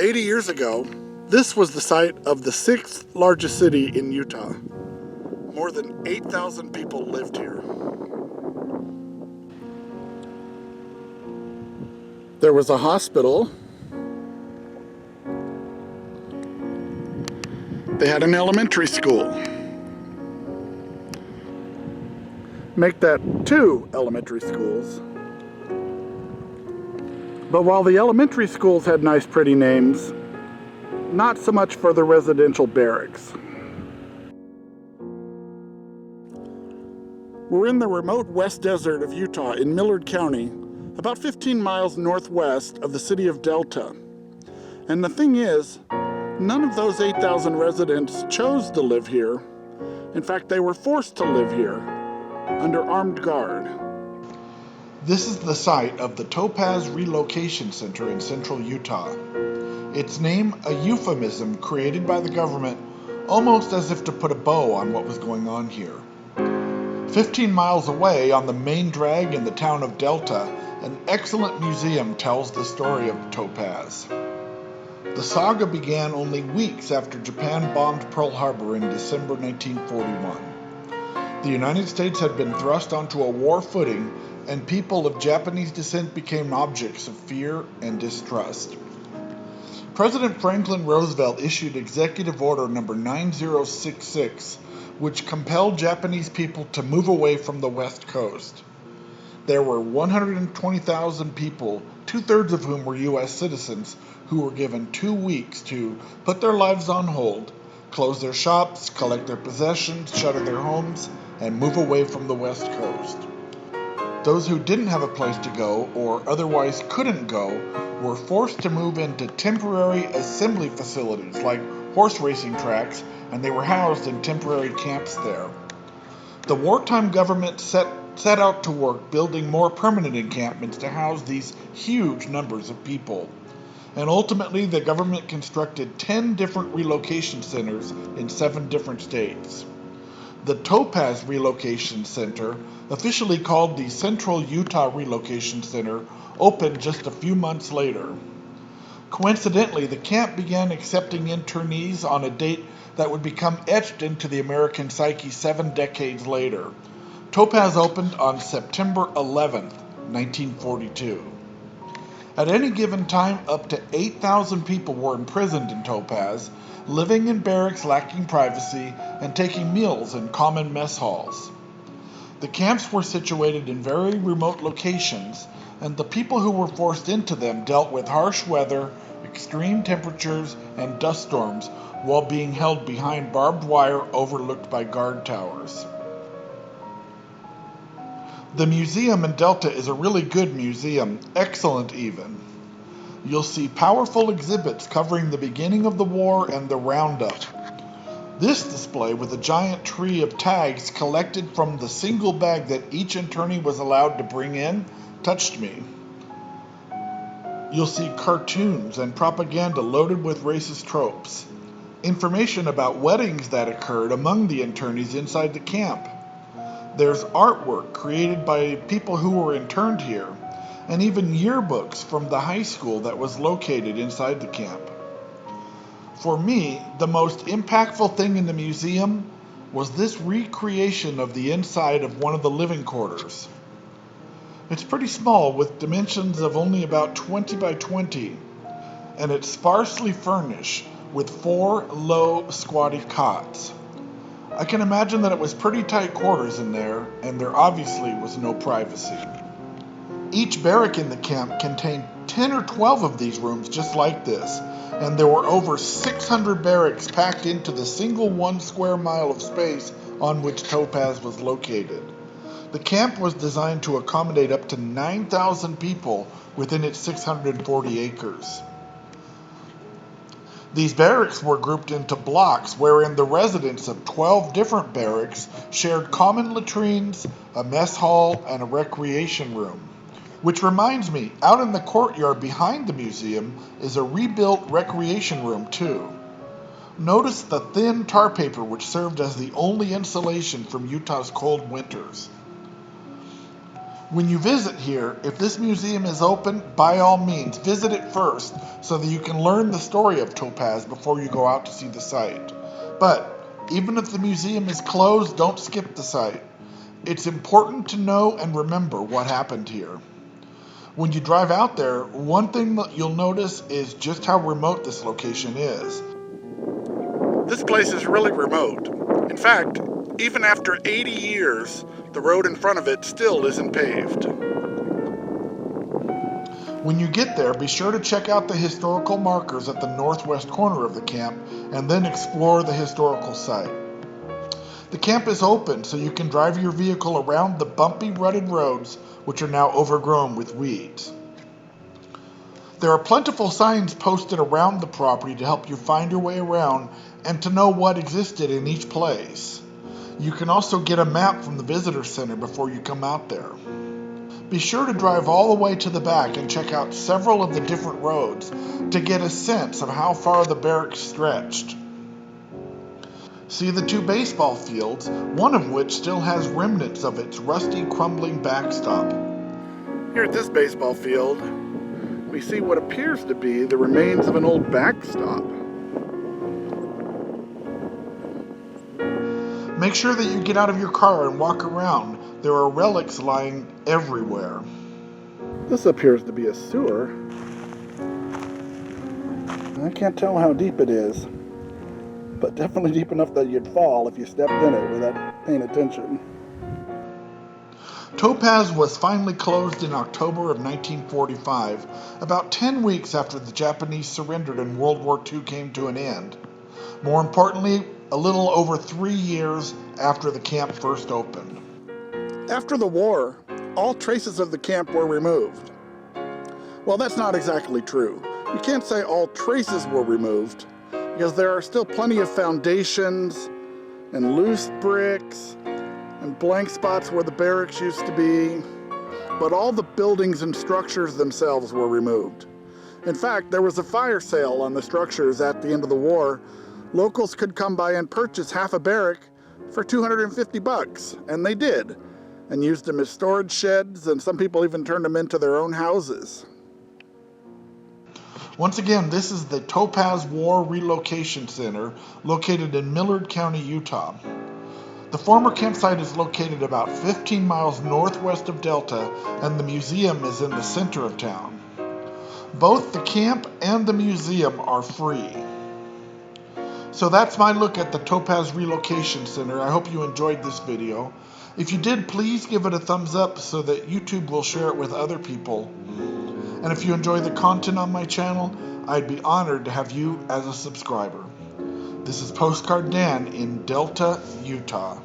80 years ago, this was the site of the 6th largest city in Utah. More than 8,000 people lived here. There was a hospital. They had an elementary school. Make that 2 elementary schools. But while the elementary schools had nice pretty names, not so much for the residential barracks. We're in the remote west desert of Utah in Millard County, about 15 miles northwest of the city of Delta. And the thing is, none of those 8,000 residents chose to live here. In fact, they were forced to live here under armed guard. This is the site of the Topaz Relocation Center in Central Utah. Its name a euphemism created by the government almost as if to put a bow on what was going on here. 15 miles away on the main drag in the town of Delta, an excellent museum tells the story of Topaz. The saga began only weeks after Japan bombed Pearl Harbor in December 1941. The United States had been thrust onto a war footing, and people of Japanese descent became objects of fear and distrust. President Franklin Roosevelt issued Executive Order number 9066, which compelled Japanese people to move away from the West Coast. There were 120,000 people, 2/3 of whom were U.S. citizens, who were given 2 weeks to put their lives on hold, close their shops, collect their possessions, shutter their homes, and move away from the West Coast. Those who didn't have a place to go or otherwise couldn't go were forced to move into temporary assembly facilities like horse racing tracks, and they were housed in temporary camps there. The wartime government set out to work building more permanent encampments to house these huge numbers of people. And ultimately, the government constructed 10 different relocation centers in 7 different states. The Topaz Relocation Center, officially called the Central Utah Relocation Center, opened just a few months later. Coincidentally, the camp began accepting internees on a date that would become etched into the American psyche 7 decades later. Topaz opened on September 11th, 1942. At any given time, up to 8,000 people were imprisoned in Topaz, living in barracks lacking privacy and taking meals in common mess halls. The camps were situated in very remote locations, and the people who were forced into them dealt with harsh weather, extreme temperatures, and dust storms while being held behind barbed wire overlooked by guard towers. The museum in Delta is a really good museum, excellent even. You'll see powerful exhibits covering the beginning of the war and the roundup. This display with a giant tree of tags collected from the single bag that each internee was allowed to bring in touched me. You'll see cartoons and propaganda loaded with racist tropes. Information about weddings that occurred among the internees inside the camp. There's artwork created by people who were interned here, and even yearbooks from the high school that was located inside the camp. For me, the most impactful thing in the museum was this recreation of the inside of one of the living quarters. It's pretty small, with dimensions of only about 20 by 20, and it's sparsely furnished with 4 low, squatty cots. I can imagine that it was pretty tight quarters in there, and there obviously was no privacy. Each barrack in the camp contained 10 or 12 of these rooms just like this, and there were over 600 barracks packed into the single 1 square mile of space on which Topaz was located. The camp was designed to accommodate up to 9,000 people within its 640 acres. These barracks were grouped into blocks wherein the residents of 12 different barracks shared common latrines, a mess hall, and a recreation room. Which reminds me, out in the courtyard behind the museum is a rebuilt recreation room too. Notice the thin tar paper which served as the only insulation from Utah's cold winters. When you visit here, if this museum is open, by all means, visit it first so that you can learn the story of Topaz before you go out to see the site. But even if the museum is closed, don't skip the site. It's important to know and remember what happened here. When you drive out there, one thing that you'll notice is just how remote this location is. This place is really remote. In fact, even after 80 years, the road in front of it still isn't paved. When you get there, be sure to check out the historical markers at the northwest corner of the camp and then explore the historical site. The camp is open so you can drive your vehicle around the bumpy, rutted roads, which are now overgrown with weeds. There are plentiful signs posted around the property to help you find your way around and to know what existed in each place. You can also get a map from the visitor center before you come out there. Be sure to drive all the way to the back and check out several of the different roads to get a sense of how far the barracks stretched. See the two baseball fields, one of which still has remnants of its rusty, crumbling backstop. Here at this baseball field, we see what appears to be the remains of an old backstop. Make sure that you get out of your car and walk around. There are relics lying everywhere. This appears to be a sewer. I can't tell how deep it is, but definitely deep enough that you'd fall if you stepped in it without paying attention. Topaz was finally closed in October of 1945, about 10 weeks after the Japanese surrendered and World War II came to an end. More importantly, a little over 3 years after the camp first opened. After the war, all traces of the camp were removed. Well, that's not exactly true. You can't say all traces were removed, because there are still plenty of foundations and loose bricks and blank spots where the barracks used to be, but all the buildings and structures themselves were removed. In fact, there was a fire sale on the structures at the end of the war. Locals could come by and purchase half a barrack for $250, and they did, and used them as storage sheds, and some people even turned them into their own houses. Once again, this is the Topaz War Relocation Center, located in Millard County, Utah. The former campsite is located about 15 miles northwest of Delta, and the museum is in the center of town. Both the camp and the museum are free. So that's my look at the Topaz Relocation Center. I hope you enjoyed this video. If you did, please give it a thumbs up so that YouTube will share it with other people. And if you enjoy the content on my channel, I'd be honored to have you as a subscriber. This is Postcard Dan in Delta, Utah.